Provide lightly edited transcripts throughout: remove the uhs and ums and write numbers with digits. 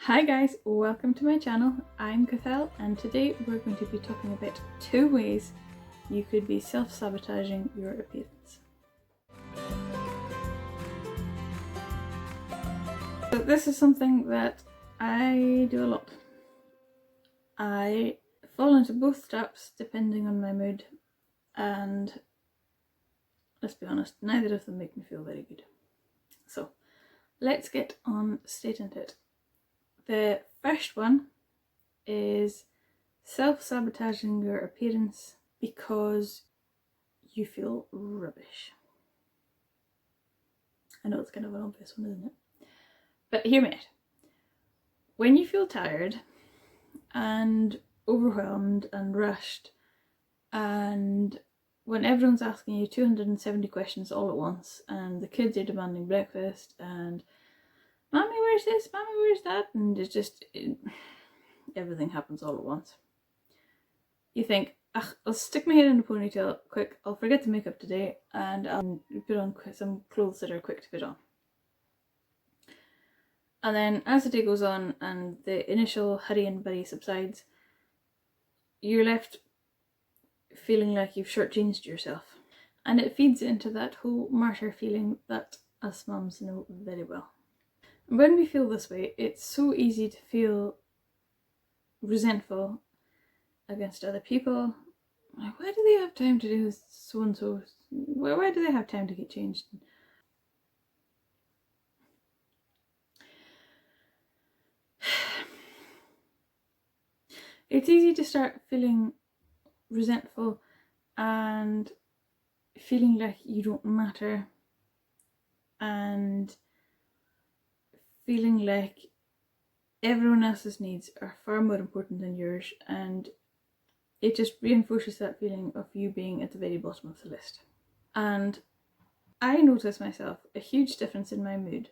Hi guys, welcome to my channel. I'm Kathelle and today we're going to be talking about 2 ways you could be self-sabotaging your appearance. So this is something that I do a lot. I fall into both traps depending on my mood, and let's be honest, neither of them make me feel very good. So let's get on straight into it. The first one is self-sabotaging your appearance because you feel rubbish. I know it's kind of an obvious one, isn't it? But hear me out. When you feel tired and overwhelmed and rushed, and when everyone's asking you 270 questions all at once, and the kids are demanding breakfast, and Mommy, where's this? Mommy, where's that? And it's just, everything happens all at once. You think, I'll stick my hair in a ponytail quick, I'll forget to make up today, and I'll put on some clothes that are quick to put on. And then as the day goes on and the initial hurry and burry subsides, you're left feeling like you've shortchanged yourself. And it feeds into that whole martyr feeling that us mums know very well. When we feel this way, it's so easy to feel resentful against other people. Like, why do they have time to do so and so? Why do they have time to get changed? It's easy to start feeling resentful and feeling like you don't matter, and feeling like everyone else's needs are far more important than yours, and it just reinforces that feeling of you being at the very bottom of the list. And I notice myself a huge difference in my mood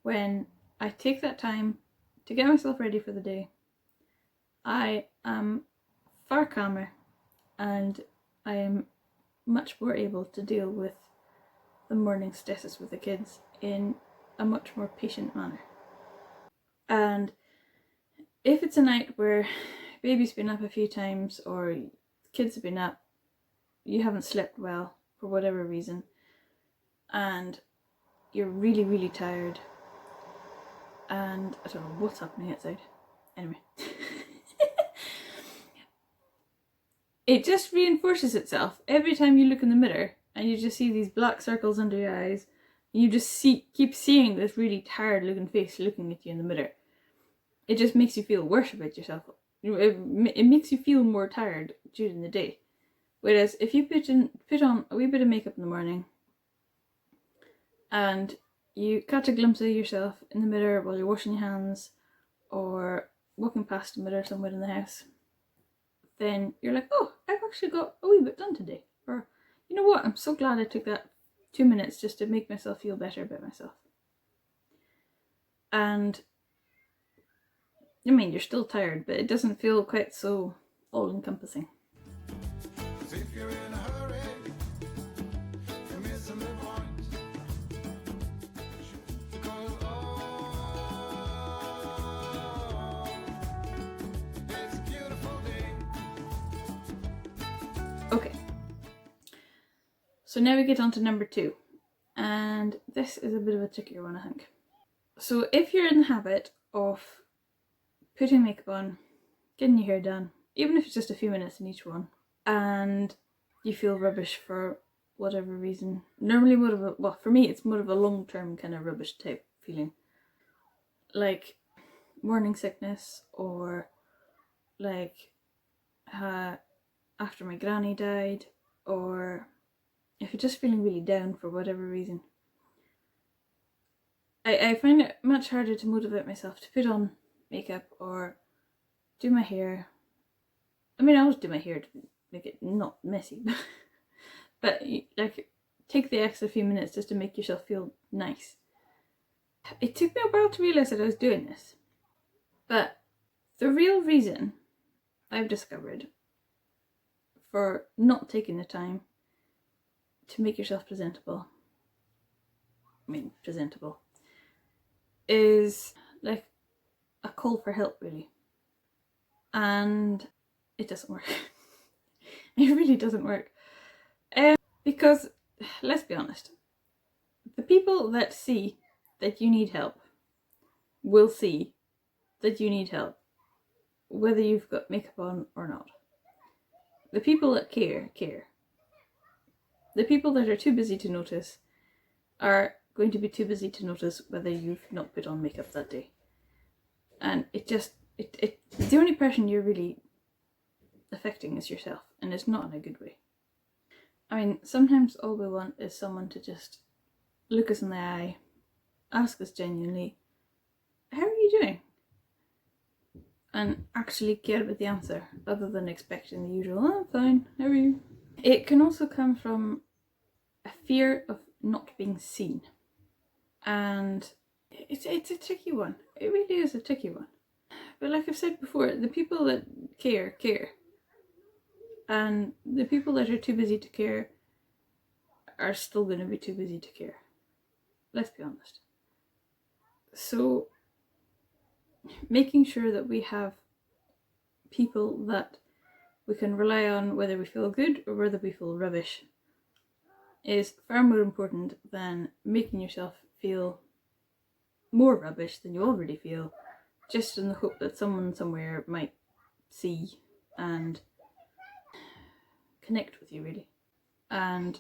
when I take that time to get myself ready for the day. I am far calmer and I am much more able to deal with the morning stresses with the kids in a much more patient manner. And if it's a night where baby's been up a few times or kids have been up, you haven't slept well for whatever reason, and you're really, really tired, and I don't know what's happening outside. Anyway. It just reinforces itself every time you look in the mirror and you just see these black circles under your eyes. You just keep seeing this really tired looking face looking at you in the mirror. It just makes you feel worse about yourself. It makes you feel more tired during the day. Whereas if you put on a wee bit of makeup in the morning and you catch a glimpse of yourself in the mirror while you're washing your hands or walking past a mirror somewhere in the house, then you're like, oh, I've actually got a wee bit done today. Or, you know what, I'm so glad I took that 2 minutes just to make myself feel better about myself. And I mean, you're still tired, but it doesn't feel quite so all-encompassing. Okay, so now we get on to number 2, and this is a bit of a trickier one, I think. So if you're in the habit of putting makeup on, getting your hair done, even if it's just a few minutes in each one, and you feel rubbish for whatever reason, normally for me it's more of a long-term kind of rubbish type feeling, like morning sickness, or like after my granny died, or if you're just feeling really down for whatever reason. I find it much harder to motivate myself to put on makeup or do my hair. I mean, I always do my hair to make it not messy, but like take the extra few minutes just to make yourself feel nice. It took me a while to realise that I was doing this, but the real reason I've discovered for not taking the time to make yourself presentable, is like a call for help, really. And it doesn't work. It really doesn't work. Because, let's be honest, the people that see that you need help will see that you need help, whether you've got makeup on or not. The people that care, care. The people that are too busy to notice are going to be too busy to notice whether you've not put on makeup that day. And the only person you're really affecting is yourself, and it's not in a good way. I mean, sometimes all we want is someone to just look us in the eye, ask us genuinely, how are you doing? And actually care about the answer, other than expecting the usual, oh, I'm fine, how are you? It can also come from a fear of not being seen. And it's a tricky one. It really is a tricky one. But like I've said before, the people that care, care. And the people that are too busy to care are still going to be too busy to care. Let's be honest. So, making sure that we have people that we can rely on, whether we feel good or whether we feel rubbish, is far more important than making yourself feel more rubbish than you already feel, just in the hope that someone somewhere might see and connect with you, really, and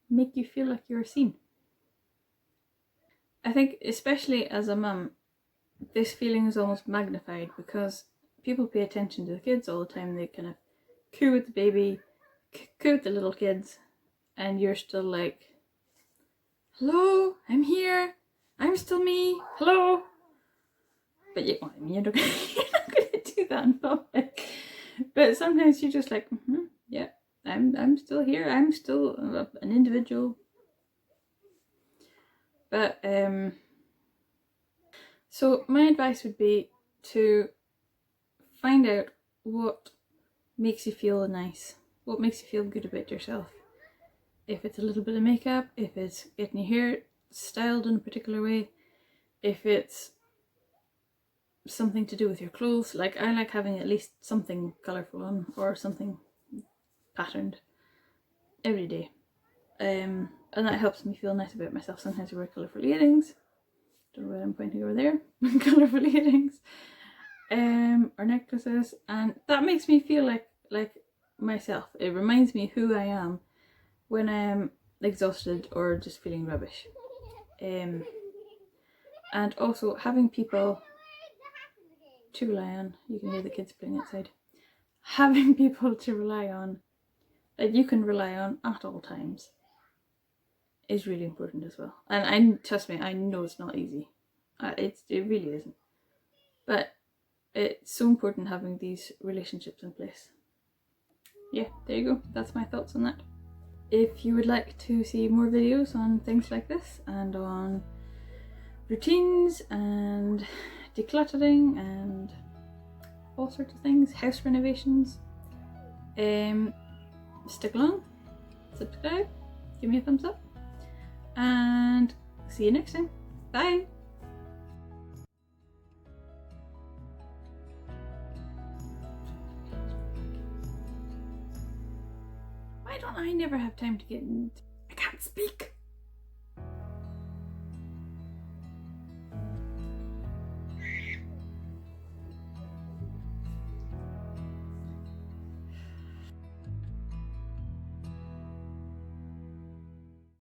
make you feel like you're seen. I think, especially as a mum, this feeling is almost magnified because people pay attention to the kids all the time. They kind of coo with the baby, coo with the little kids, and you're still like, hello, I'm here, I'm still me, hello. But you're not going to do that in public. But sometimes you're just like, yeah, I'm still here, I'm still an individual. But so my advice would be to find out what makes you feel nice, what makes you feel good about yourself. If it's a little bit of makeup, if it's getting your hair styled in a particular way, if it's something to do with your clothes. Like, I like having at least something colourful on, or something patterned every day. And that helps me feel nice about myself. Sometimes I wear colourful earrings. Don't know why I'm pointing over there. Colourful earrings. Or necklaces. And that makes me feel like myself. It reminds me who I am when I'm exhausted or just feeling rubbish. And also having people to rely on. You can hear the kids playing outside. Having people to rely on, that you can rely on at all times, is really important as well. And trust me, I know it's not easy. It really isn't. But it's so important having these relationships in place. Yeah, there you go. That's my thoughts on that. If you would like to see more videos on things like this, and on routines and decluttering and all sorts of things, house renovations, stick along, subscribe, give me a thumbs up, and see you next time. Bye! Why don't I never have time to get in? I can't speak!